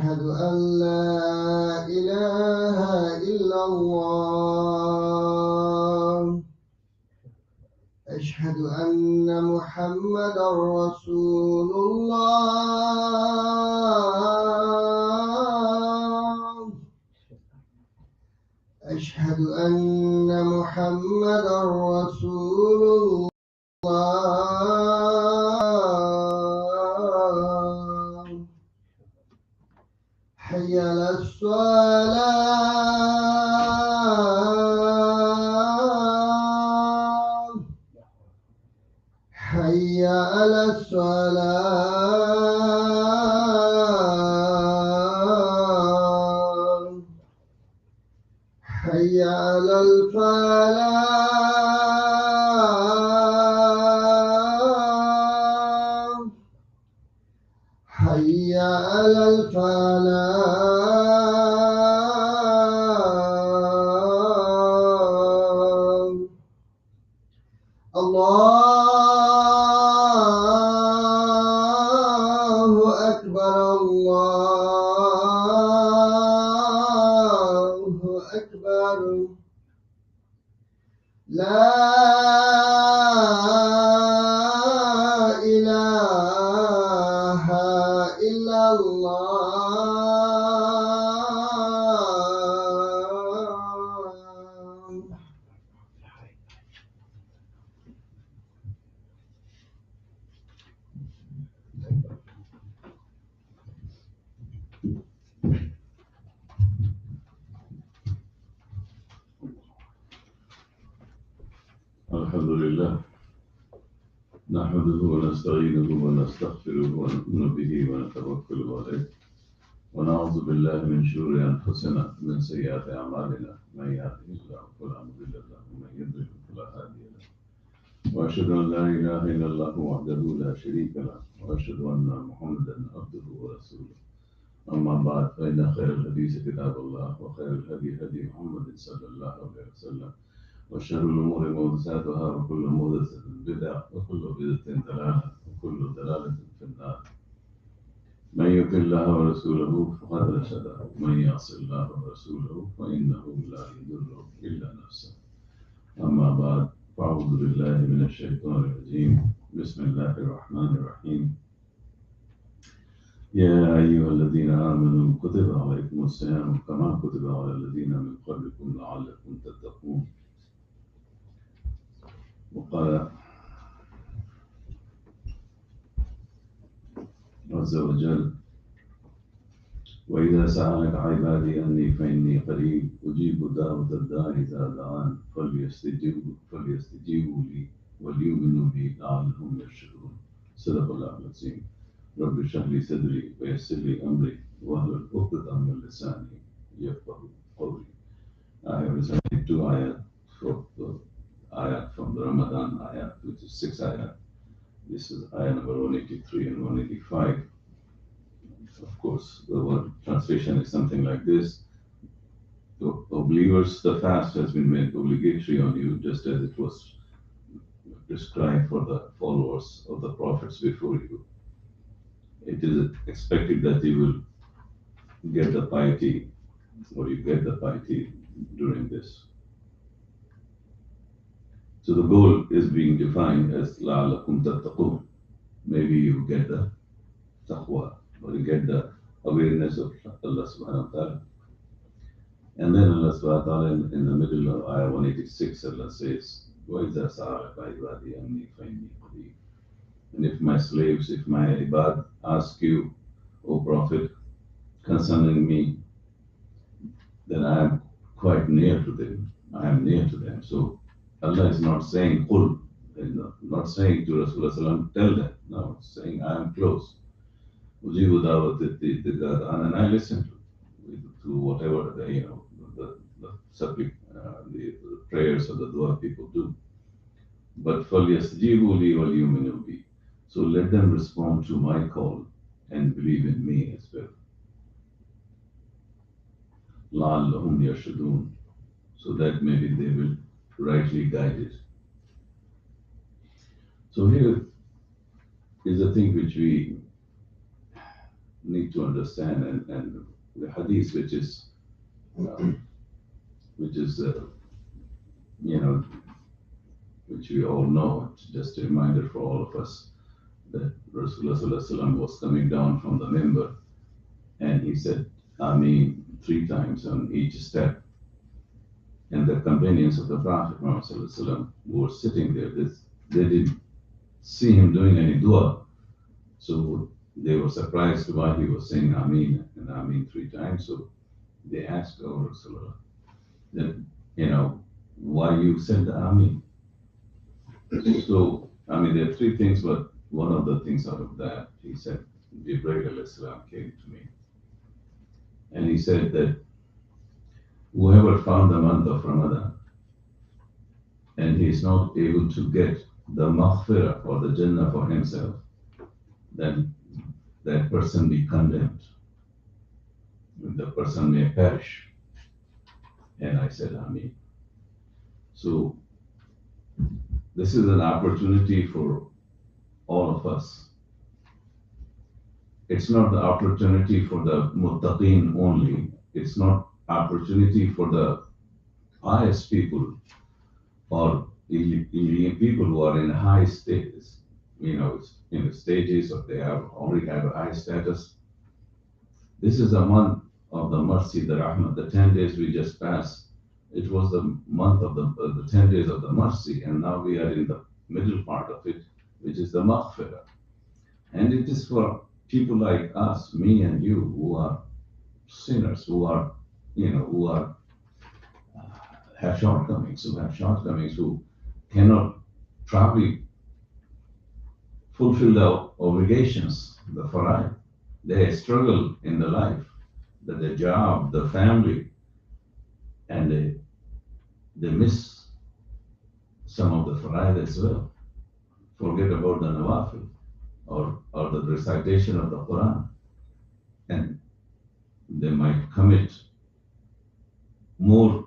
أشهد أن لا إله إلا الله أشهد أن محمدا رسول الله أشهد أن محمدا رسول الله حي على الصلاة حي على الصلاة حي على الفلاح حي على الفلاح الله أكبر الله أكبر لا إله إلا الله. الحمد لله نحمده ونستعينه ونستغفره ونؤمن به ونتوكل عليه ونعوذ بالله من شرور أنفسنا ومن سيئات أعمالنا من يهده الله فلا مضل له ومن يضلل فلا هادي له وأشهد أن لا إله إلا الله وحده لا شريك له وأشهد أن محمدا عبده ورسوله أما بعد فإن خير الحديث كتاب الله وخير الهدي هدي محمد صلى الله عليه وسلم وشر الأمور محدثاتها وكل محدثة بدعة وكل بدعة ضلالة وكل ضلالة في النار. من يطع الله ورسوله فقد رشد ومن يعص الله ورسوله فإنه لا يضر إلا نفسه. أما بعد فأعوذ بالله من الشيطان الرجيم. بسم الله الرحمن الرحيم. يا أيها الذين آمنوا كتب عليكم الصيام كما كتب على الذين من قبلكم لعلكم تتقون. وقال عز وجل وإذا سألك عبادي أني فإني قريب أجيب دعوة الداعي إذا دعان فليستجيبوا لي وليؤمنوا بي لعلهم يرشدون. صدق الله العظيم. رب اشرح لي صدري ويسر لي أمري واحلل عقدة من لساني يفقهوا قولي. I have recited 2 ayat from the Ramadan ayat, which is 6 ayat. This is ayat number 183 and 185. Of course, the word translation is something like this. The believers, the fast has been made obligatory on you, just as it was prescribed for the followers of the prophets before you. It is expected that you will get the piety, or you get the piety during this. So the goal is being defined as la'allakum tattaqun. Maybe you get the taqwa, or you get the awareness of Allah subhanahu wa ta'ala. And then Allah subhanahu wa ta'ala in the middle of ayah 186, Allah says, وَإِذَا سَأَلَكَ عِبَادِي أَنِّي فَإِنِّي قَرِيبٌ. And if my slaves, if my ibad ask you, O Prophet, concerning me, then I am quite near to them. I am near to them. So Allah is not saying qul, not saying to Rasulullah sallam, tell them. No, it's saying I am close. Ujibu da'wati da'an, and I listen to whatever the prayers of the dua people do. But فَلْيَسْتَجِيبُوا لِي وَلْيُؤْمِنُوا بِي. So let them respond to my call and believe in me as well. لَعَلَّهُمْ يَرْشُدُونَ. So that maybe they will rightly guide it. So here is a thing which we need to understand, and the hadith, uh, which is you know, which we all know. It's just a reminder for all of us that Rasulullah Sallallahu Alaihi Wasallam was coming down from the member, and he said, "Ameen" 3 times on each step. And the companions of the Prophet Muhammad Sallallahu Alaihi Wasallam who were sitting there, they didn't see him doing any dua, so they were surprised why he was saying Ameen and Ameen 3 times. So they asked, "Oh Rasulullah, that why you said the Ameen?" So, I mean, there are 3 things, but one of the things out of that, he said, Jibreel alayhi salam came to me, and he said that whoever found the month of Ramadan and he is not able to get the maghfirah or the Jannah for himself, then that person be condemned. The person may perish. And I said, Ameen. So, this is an opportunity for all of us. It's not the opportunity for the muttaqeen only. It's not opportunity for the pious people or people who are in high status, in the stages or they already have a high status. This is a month of the mercy, the rahmah, the 10 days we just passed. It was the month of the 10 days of the mercy, and now we are in the middle part of it, which is the maghfirah. And it is for people like us, me and you, who are sinners, who are, who are have shortcomings, who cannot probably fulfill the obligations, the fara'id. They struggle in the life, the job, the family, and they miss some of the fara'id as well. Forget about the nawafil or the recitation of the Quran, and they might commit more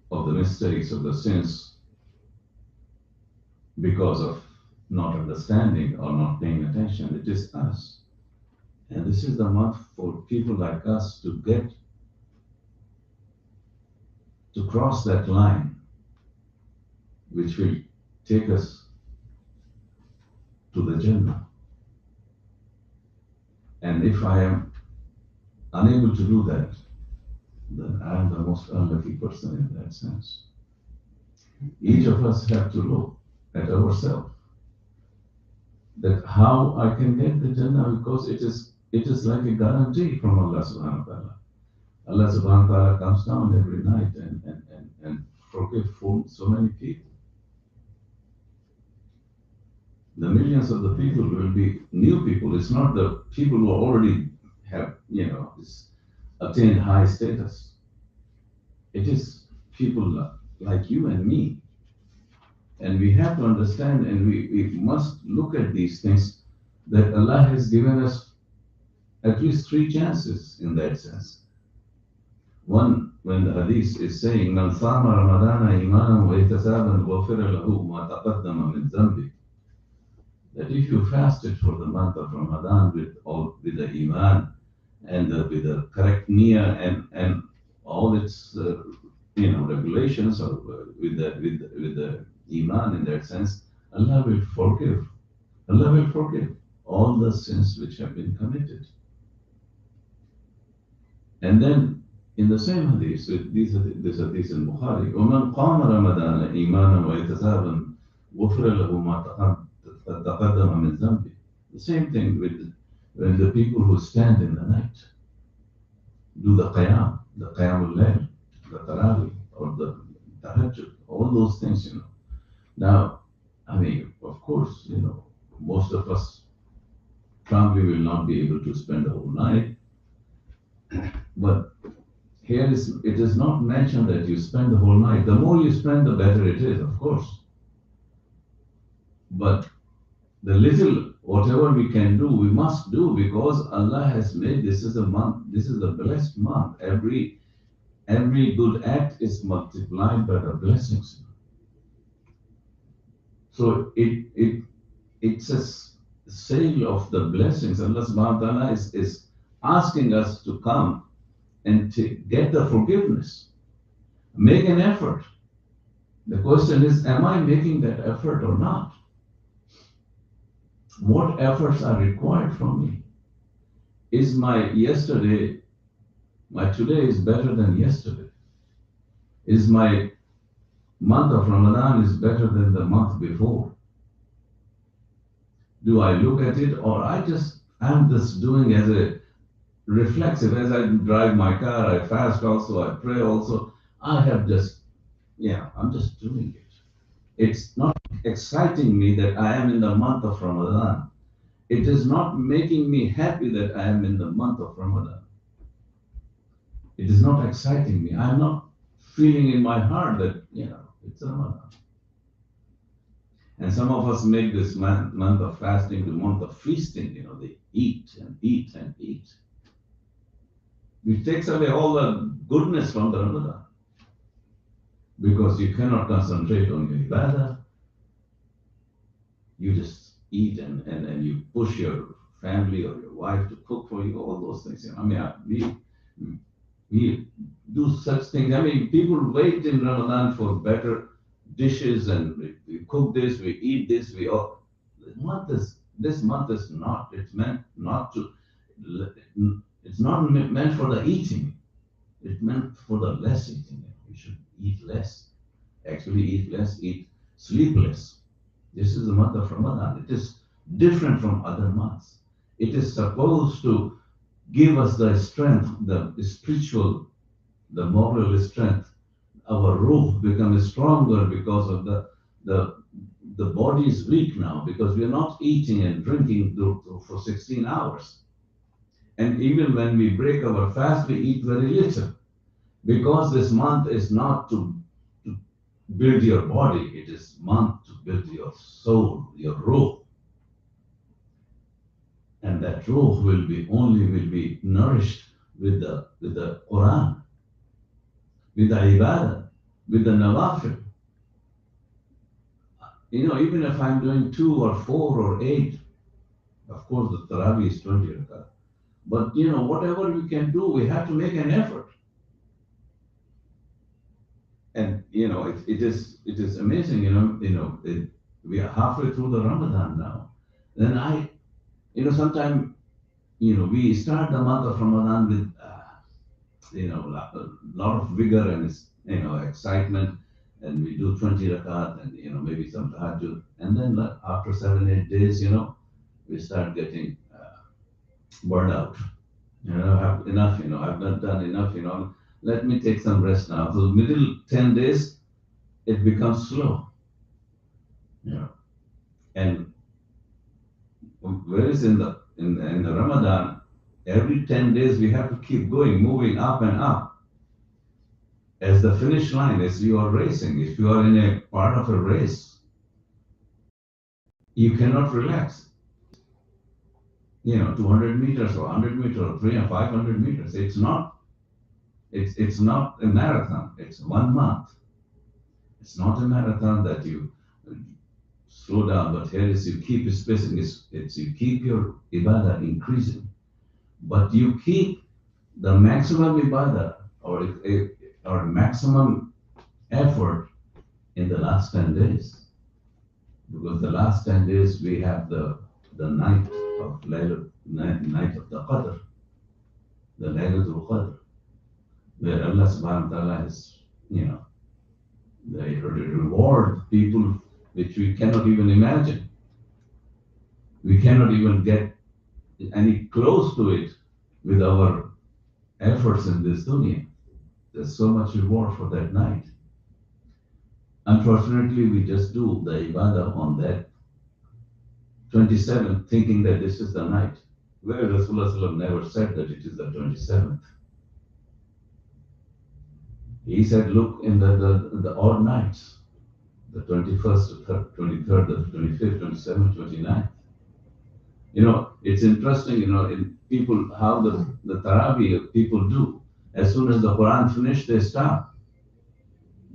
of the mistakes of the sins because of not understanding or not paying attention. It is us. And this is the month for people like us to cross that line, which will take us to the Jannah. And if I am unable to do that, then I am the most unlucky person in that sense. Each of us have to look at ourselves, that how I can get the Jannah, because it is like a guarantee from Allah subhanahu wa ta'ala. Allah subhanahu wa ta'ala comes down every night and forgives so many people. The millions of the people will be new people. It's not the people who already have, attained high status. It is people like you and me. And we have to understand, and we must look at these things, that Allah has given us at least 3 chances in that sense. One, when the hadith is saying, "Man sama Ramadana imanan wa ihtisaban ghufira lahu ma taqaddama min dhanbi," that if you fasted for the month of Ramadan with the iman and with the correct niyyah and all its regulations, or with the iman in that sense, Allah will forgive. Allah will forgive all the sins which have been committed. And then in the same hadith, this hadith in Bukhari, وَمَنْ قَامَ رَمَضَانَ إِيمَانًا وَاحْتِسَابًا غُفِرَ لَهُ مَا تَقَدَّمَ مِنْ ذَنْبِهِ. The same thing when the people who stand in the night do the qiyam al-layl, the tarawih, or the tahajjud, all those things, Now, I mean, of course, most of us probably will not be able to spend the whole night, but it is not mentioned that you spend the whole night. The more you spend, the better it is, of course. But the little, whatever we can do, we must do, because Allah has made this is a month, this is a blessed month. Every good act is multiplied by the blessings. So it says sale of the blessings. Allah subhanahu wa ta'ala is asking us to come and to get the forgiveness. Make an effort. The question is, am I making that effort or not? What efforts are required from me? Is my today is better than yesterday? Is my month of Ramadan is better than the month before? Do I look at it, or I'm just doing as a reflexive? As I drive my car, I fast also, I pray also. I'm just doing it. It's not exciting me that I am in the month of Ramadan. It is not making me happy that I am in the month of Ramadan. It is not exciting me. I'm not feeling in my heart that, it's Ramadan. And some of us make this month of fasting the month of feasting. They eat and eat and eat. It takes away all the goodness from the Ramadan. Because you cannot concentrate on your ibadah. You just eat and you push your family or your wife to cook for you, all those things. We do such things. People wait in Ramadan for better dishes, and we cook this, we eat this, this month is not, it's meant not to, it's not meant for the eating. It's meant for the less eating. We should eat less. Actually eat less, sleep less. This is the month of Ramadan. It is different from other months. It is supposed to give us the strength, the spiritual, the moral strength. Our ruh becomes stronger because of the body is weak now, because we are not eating and drinking for 16 hours. And even when we break our fast, we eat very little, because this month is not to build your body, it is month to build your soul, your ruh. And that ruh will be nourished with the Quran, with the ibadah, with the nawafil. Even if I'm doing 2 or 4 or 8, of course the Tarawih is 20 rakat. But whatever we can do, we have to make an effort. And it is amazing. We are halfway through the Ramadan now. Then sometimes we start the month of Ramadan with a lot of vigor and excitement, and we do 20 rakat and maybe some tahajjud, and then after 7-8 days, we start getting burned out. Have enough. I've not done enough. Let me take some rest now. So middle 10 days, it becomes slow. And whereas in the Ramadan, every 10 days we have to keep going, moving up and up. As the finish line, as you are racing, if you are in a part of a race, you cannot relax. 200 meters or 100 meters or 300 or 500 meters. It's not a marathon. It's 1 month. It's not a marathon that you slow down, but here is you keep spacing. It's you keep your ibadah increasing, but you keep the maximum ibadah or maximum effort in the last 10 days. Because the last 10 days we have the night of night of the Qadr, the Laylatul Qadr, where Allah subhanahu wa ta'ala has, they reward people which we cannot even imagine. We cannot even get any close to it with our efforts in this dunya. There's so much reward for that night. Unfortunately, we just do the ibadah on that 27th, thinking that this is the night, where Rasulullah never said that it is the 27th. He said, look in the odd nights, the 21st, the 23rd, the 25th, 27th, 29th. It's interesting, in people, how the Tarawih people do. As soon as the Quran finished, they stop.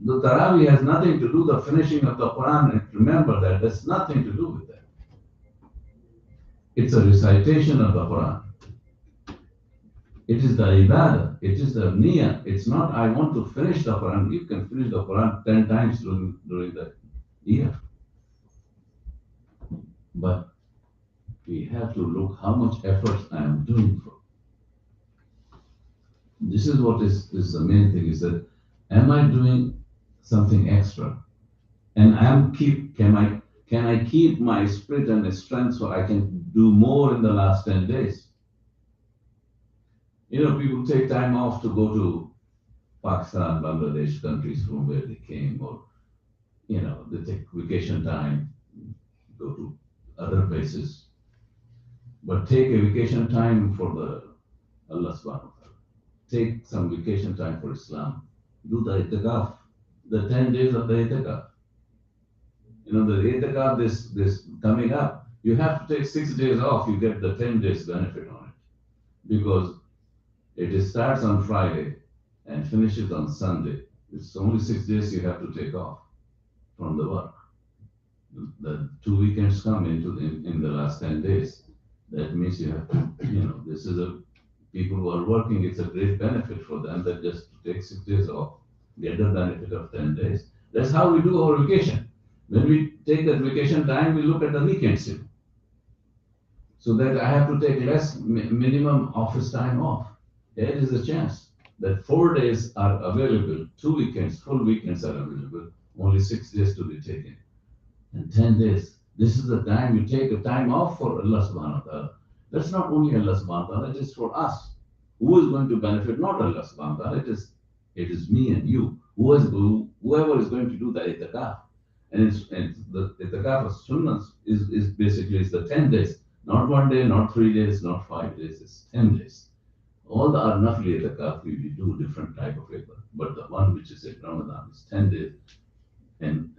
The Tarawih has nothing to do with the finishing of the Quran. And remember that, there's nothing to do with that. It's a recitation of the Quran. It is the ibadah. It is the niyyah. It's not, I want to finish the Quran. You can finish the Quran 10 times during the year. But we have to look how much effort I am doing for. This is what is the main thing, is that am I doing something extra? And can I keep my spirit and strength so I can do more in the last 10 days? People take time off to go to Pakistan, Bangladesh, countries from where they came, or they take vacation time, go to other places. But take a vacation time for the Allah subhanahu wa ta'ala. Take some vacation time for Islam. Do the itikaf, the 10 days of the itikaf. The itikaf, this coming up, you have to take 6 days off, you get the 10 days benefit on it. Because starts on Friday and finishes on Sunday. It's only 6 days you have to take off from the work. The 2 weekends come in the last 10 days. That means you have to, this is people who are working, it's a great benefit for them that just to take 6 days off, get the benefit of 10 days. That's how we do our vacation. When we take that vacation time, we look at the weekends. So that I have to take less minimum office time off. There is a chance that 4 days are available, 2 weekends, full weekends are available, only 6 days to be taken. And 10 days, this is the time you take a time off for Allah subhanahu wa ta'ala. That's not only Allah subhanahu wa ta'ala, it is for us. Who is going to benefit? Not Allah subhanahu wa ta'ala, it is me and you. Whoever is going to do the itikaf. And the itikaf of sunnah is basically the 10 days. Not 1 day, not 3 days, not 5 days, it's 10 days. All the nafli itikaf, we do different type of itikaf. But the one which is in Ramadan is 10 days. And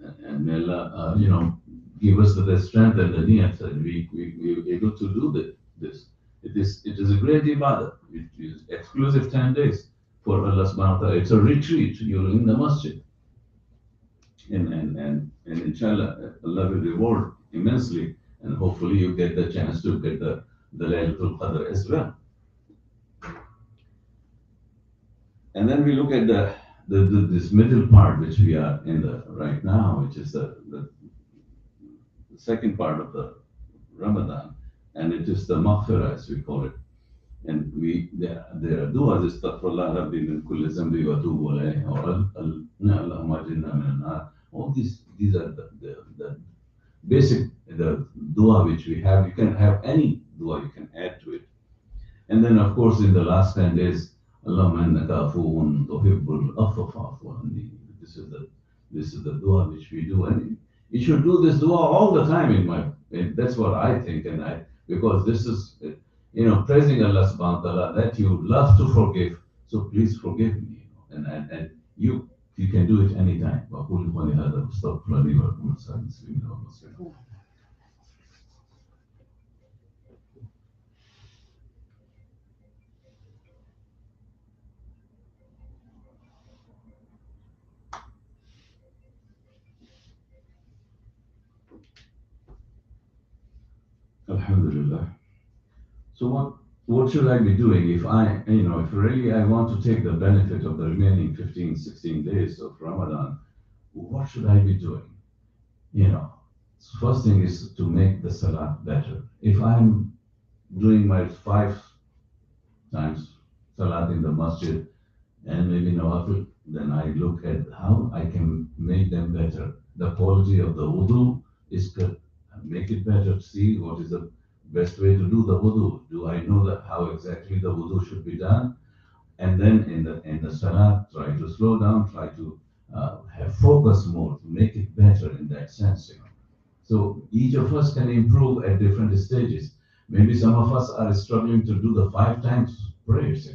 may Allah, give us the strength and the niyat, and we able to do this. It is a great ibadah. It is exclusive 10 days for Allah subhanahu wa ta'ala. It's a retreat. You're in the masjid. And inshallah, Allah will reward immensely, and hopefully you get the chance to get the Laylatul Qadr as well. And then we look at this middle part which we are in right now, which is the second part of the Ramadan, and it is the maghfirah, as we call it. And there are du'as, astaghfirullah rabbi min kulli zambi wa atubu alayhi, or Allahumma ajirna min an-nar. All these are the basic dua which we have. You can have any dua you can add to it. And then of course in the last 10 days, Allahumma innaka afuwun tuhibbul afwa fa'fu anni. This is the dua which we do, and you should do this dua all the time. That's what I think, because this is praising Allah subhanahu wa ta'ala that you love to forgive. So please forgive me, and you can do it anytime. Alhamdulillah. So what should I be doing if if really I want to take the benefit of the remaining 15, 16 days of Ramadan? What should I be doing? First thing is to make the salat better. If I'm doing my 5 times salat in the masjid and maybe nawafil, then I look at how I can make them better. The quality of the wudu is good. Make it better. See what is the best way to do the wudu. Do I know how exactly the wudu should be done? And then in the salat, try to slow down, try to have focus more to make it better in that sense. So each of us can improve at different stages. Maybe some of us are struggling to do the 5 times prayers,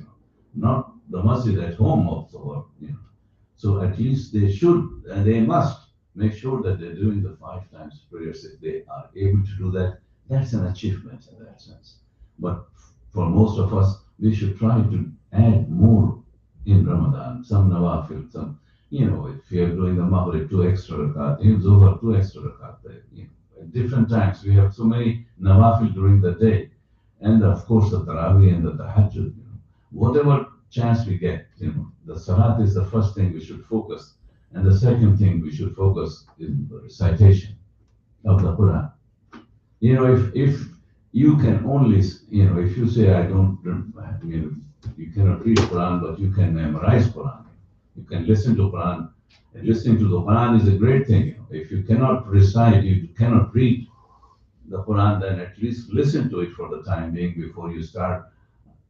not the masjid at home also, So at least they should and they must make sure that they're doing the 5 times prayers. If they are able to do that, that's an achievement in that sense. But for most of us, we should try to add more in Ramadan, some nawafil, some, if you're doing the Maghrib 2 extra rakat, in Zuhar 2 extra rakat, at different times. We have so many nawafil during the day. And of course, the tarawih and the tahajjud, whatever chance we get, the salat is the first thing we should focus. And the second thing we should focus in the recitation of the Quran. If you can only, if you say, I don't, you cannot read Quran, but you can memorize Quran. You can listen to Quran. And listening to the Quran is a great thing. If you cannot recite, you cannot read the Quran, then at least listen to it for the time being before you start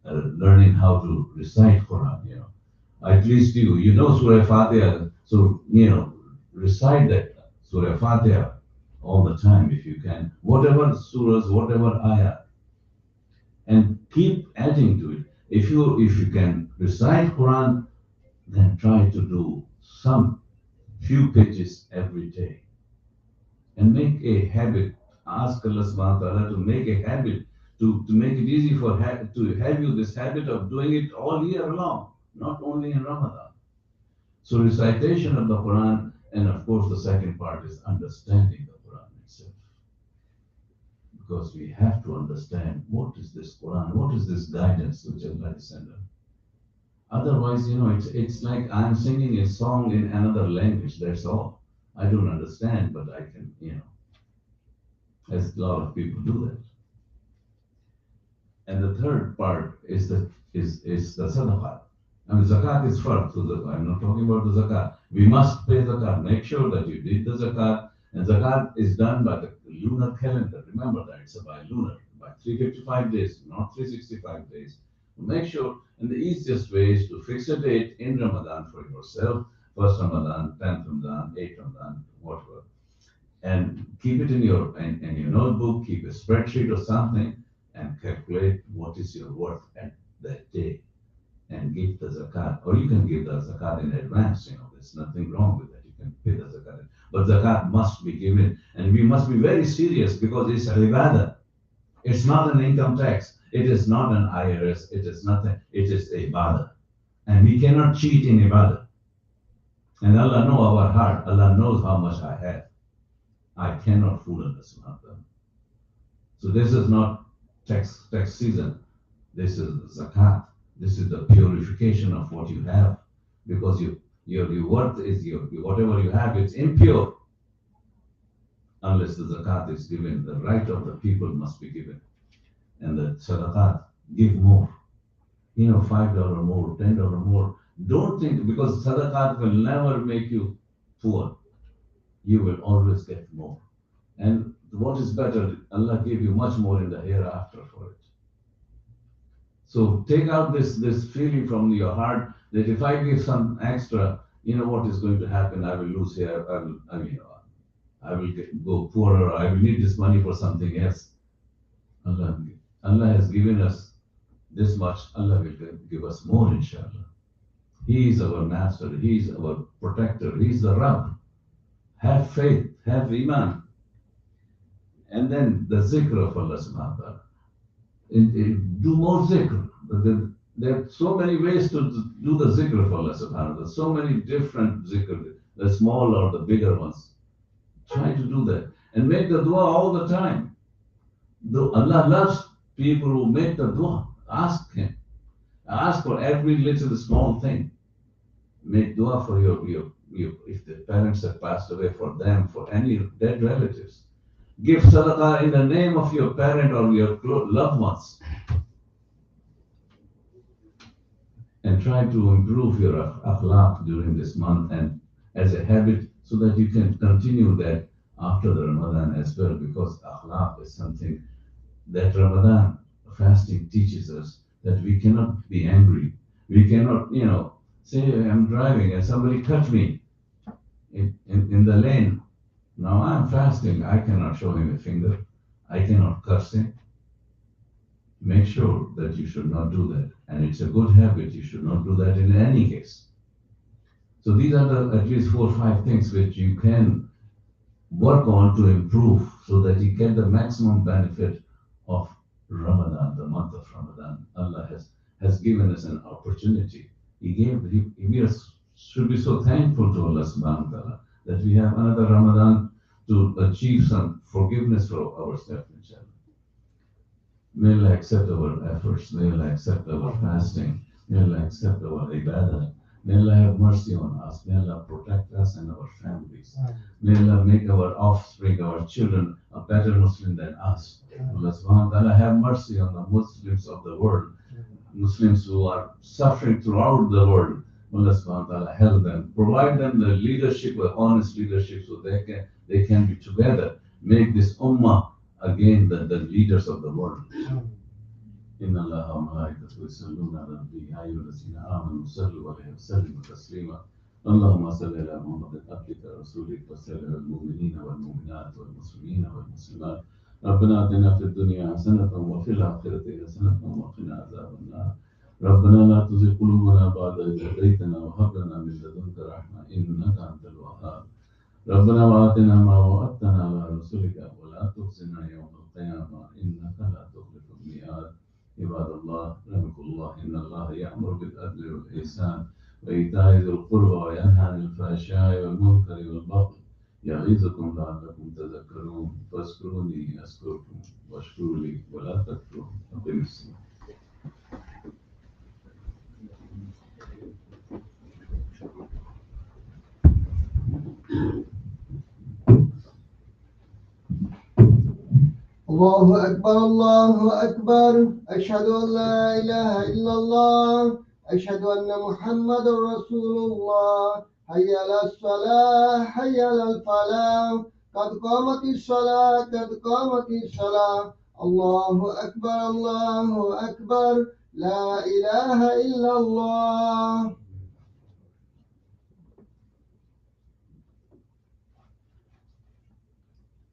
learning how to recite Quran. At least you know Surah Fatiha, so recite that Surah Fatiha all the time if you can. Whatever surahs, whatever ayah, and keep adding to it. If you can recite Quran, then try to do some few pages every day and make a habit. Ask Allah subhanahu wa ta'ala to make a habit, to make it easy to have you this habit of doing it all year long, not only in Ramadan. So recitation of the Quran, and of course the second part is understanding the Quran itself. Because we have to understand what is this Quran, what is this guidance which Allah is sending. Otherwise, it's like I'm singing a song in another language, that's all. I don't understand, but I can, as a lot of people do that. And the third part is the sadaqah. I mean, zakat is first, so I'm not talking about the zakat. We must pay zakat. Make sure that you did the zakat, and zakat is done by the lunar calendar. Remember that it's by lunar, by 355 days, not 365 days. Make sure, and the easiest way is to fix a date in Ramadan for yourself, first Ramadan, 10th Ramadan, 8th Ramadan, whatever. And keep it in your notebook, keep a spreadsheet or something, and calculate what is your worth at that day, and give the zakat. Or you can give the zakat in advance, there's nothing wrong with that. You can pay the zakat. But zakat must be given, and we must be very serious because it's ibadah. It's not an income tax. It is not an IRS. It is nothing. It is ibadah. And we cannot cheat in ibadah. And Allah knows our heart. Allah knows how much I have. I cannot fool Allah subhanahu wa ta'ala. So this is not tax season. This is zakat. This is the purification of what you have. Because your worth is whatever you have, it's impure. Unless the zakat is given, the right of the people must be given. And the sadaqat, give more. $5 more, $10 more. Don't think, because sadaqat will never make you poor. You will always get more. And what is better, Allah gave you much more in the hereafter for it. So take out this feeling from your heart that if I give some extra, what is going to happen? I will lose here. I will go poorer. I will need this money for something else. Allah has given us this much. Allah will give us more, inshallah. He is our master. He is our protector. He is the Rabb. Have faith. Have Iman. And then the zikr of Allah subhanahu wa ta'ala. Do more zikr. There are so many ways to do the zikr of Allah subhanahu wa ta'ala. So many different zikr, the small or the bigger ones. Try to do that. And make the dua all the time. Allah loves people who make the dua. Ask Him. Ask for every little small thing. Make dua for your if the parents have passed away, for them, for any dead relatives. Give sadaqah in the name of your parent or your loved ones. And try to improve your akhlaq during this month and as a habit so that you can continue that after the Ramadan as well, because akhlaq is something that Ramadan fasting teaches us, that we cannot be angry. We cannot, say I'm driving and somebody cut me in the lane. Now I'm fasting. I cannot show him a finger. I cannot curse him. Make sure that you should not do that. And it's a good habit. You should not do that in any case. So these are at least 4 or 5 things which you can work on to improve so that you get the maximum benefit of Ramadan, the month of Ramadan. Allah has given us an opportunity. We should be so thankful to Allah subhanahu wa ta'ala that we have another Ramadan to achieve some forgiveness for ourselves, inshallah. May Allah accept our efforts. May Allah accept our fasting. May Allah accept our ibadah. May Allah have mercy on us. May Allah protect us and our families. May Allah make our offspring, our children, a better Muslim than us. Allah subhanahu wa ta'ala have mercy on the Muslims of the world. Muslims who are suffering throughout the world. Allah subhanahu wa ta'ala help them. Provide them the leadership, the honest leadership, so they can be together. Make this ummah again the leaders of the world. إن الله وملائكته يصلون على النبي يا أيها الذين آمنوا صلوا عليه وسلموا تسليما اللهم صل على محمد عبدك ورسولك وسل على المؤمنين والمؤمنات والمسلمين والمسلمات ربنا آتنا في الدنيا حسنة وفي الآخرة حسنة وقنا عذاب النار ربنا لا تزغ قلوبنا بعد إذ هديتنا وهب لنا من لدنك رحمة إنك أنت الوهاب ربنا وآتنا ما وعدتنا على رسلك ولا تخزنا يوم القيامة إنك لا تخلف الميعاد عباد الله رحمكم الله إن الله يأمر بالعدل والإحسان وإيتاء ذي القربى وينهى عن الفحشاء والمنكر والبغي يعظكم لعلكم تذكرون فاذكروني أذكركم واشكروا لي ولا تكفرون أقم الصلاة. الله أكبر الله أكبر أشهد أن لا إله إلا الله أشهد أن محمد رسول الله حي على الصلاة حي على الفلاح قد قامت الصلاة قد قامت الصلاة الله أكبر لا إله إلا الله.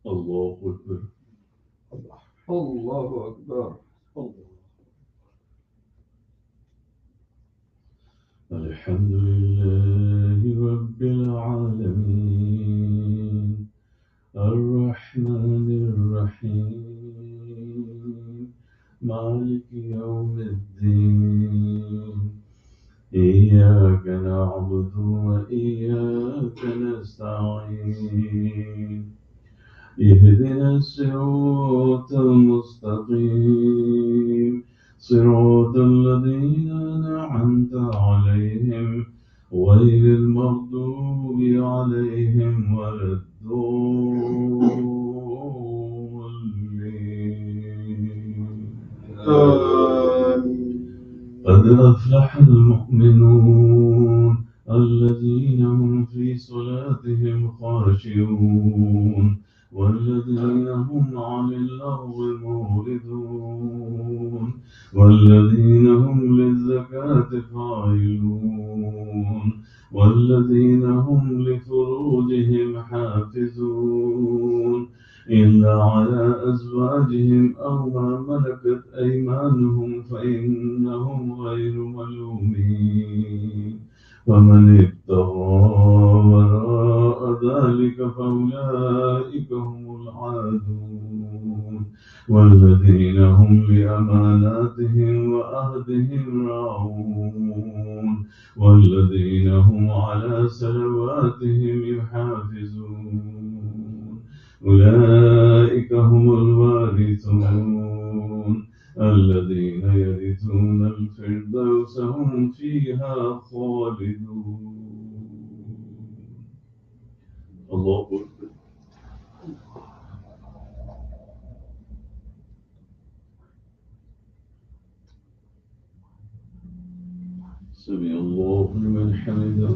الله أكبر الله أكبر. الحمد لله رب العالمين الرحمن الرحيم مالك يوم الدين إياك نعبد وإياك نستعين اهدنا الصراط المستقيم صراط الذين أنعمت عليهم غير المغضوب عليهم ولا الضالين قد أفلح المؤمنون الذين هم في صلاتهم خاشعون والذين هم عن اللغو معرضون والذين هم للزكاة فاعلون والذين هم لفروجهم حافظون إلا على أزواجهم أو ما ملكت أيمانهم فإنهم غير ملومين ومن ابتغى وراء ذلك فأولئك هم العادون والذين هم لأماناتهم وعهدهم راعون والذين هم على صلواتهم يحافظون أولئك هم الوارثون الذين يرثون الفردوس هم فيها خالدون. الله أكبر. سمع الله لمن حمده.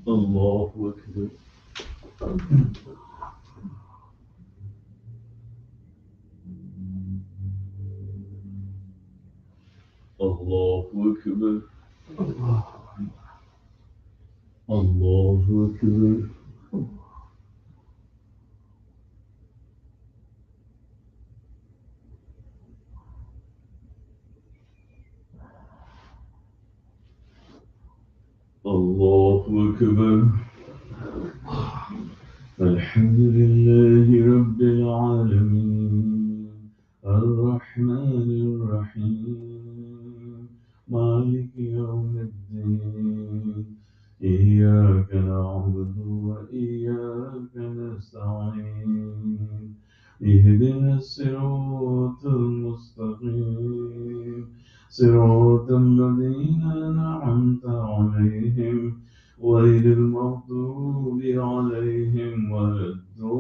الله أكبر. الله أكبر. الله أكبر. الله أكبر. الحمد لله رب العالمين الرحمن الرحيم مالك يوم الدين إياك نعبد صراط الذين أنعمت عليهم غير المغضوب عليهم ولا الضالين.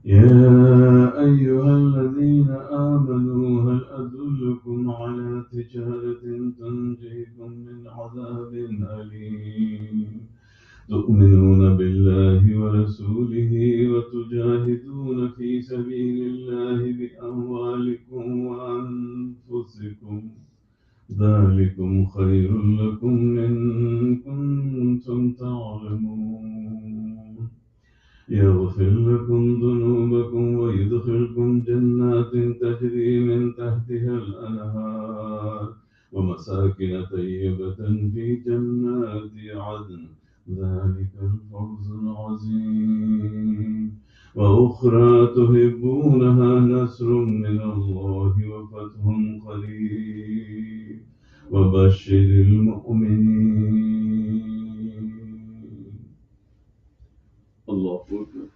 يا أيها الذين آمنوا هل أدلكم على تجارة تنجيكم من عذاب أليم تؤمنون بالله ورسوله وتجاهدون في سبيل الله بأموالكم وأنفسكم ذلكم خير لكم إن كنتم تعلمون يغفر لكم ذنوبكم ويدخلكم جنات تجري من تحتها الأنهار ومساكن طيبة في جنات عدن ذلك الفوز العظيم وأخرى تحبونها نصر من الله وفتح قريب وبشر المؤمنين. الله أكبر.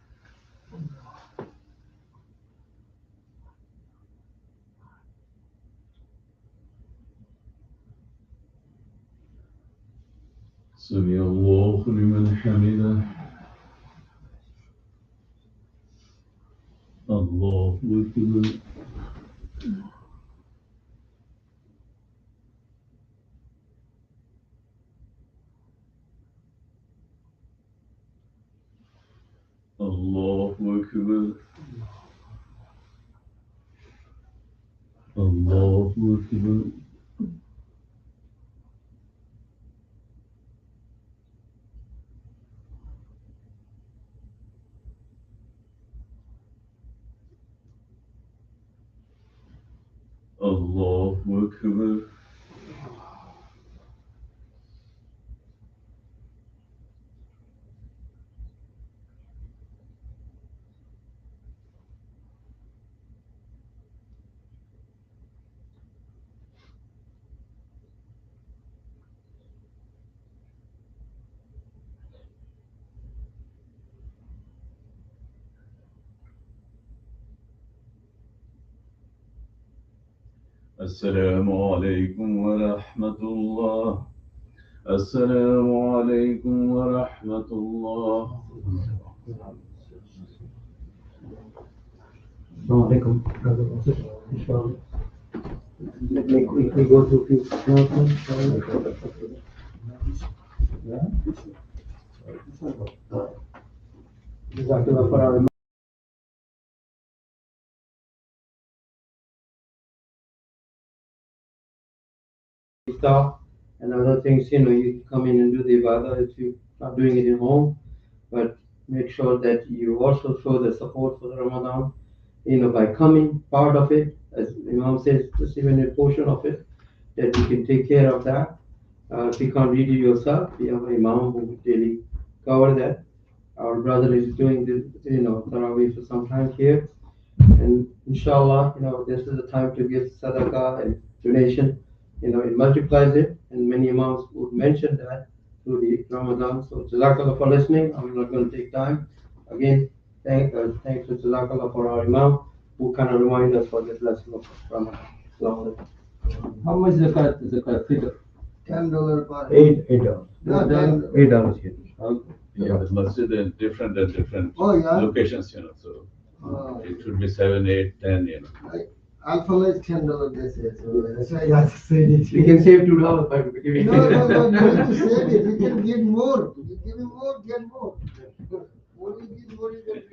سمع الله لمن حمده. الله أكبر. الله أكبر. الله أكبر. الله أكبر. السلام عليكم ورحمة الله. السلام عليكم ورحمة الله. Assalamu alaikum, brothers and sisters. Inshallah. Let me quickly go through a few announcements. Jazakallah for our staff and other things, you come in and do the ibadah if you are doing it in home, but make sure that you also show the support for the Ramadan, by coming part of it, as Imam says, just even a portion of it, that you can take care of that. If you can't read it yourself, we have an Imam who will daily cover that. Our brother is doing the, Tarawih for some time here. And inshallah, this is the time to give sadaqah and donation. It multiplies it, and many Imams would mention that through the Ramadan. So Jazakallah for listening. I'm not going to take time. Again, thanks to Jazakallah for our Imam who kind of remind us for this lesson of Ramadan. Assalamu alaikum. How much zakat figure? $10 per $8. No, $8 here. Yeah, the masjid is different at different Oh, yeah. locations, so it should be 7, 8, 10, Alpha is $10 they say, so that's why I have to say it. We can save $2 by giving. No, you have to save it. You can give more. You give him more, get more. More you give, more you get.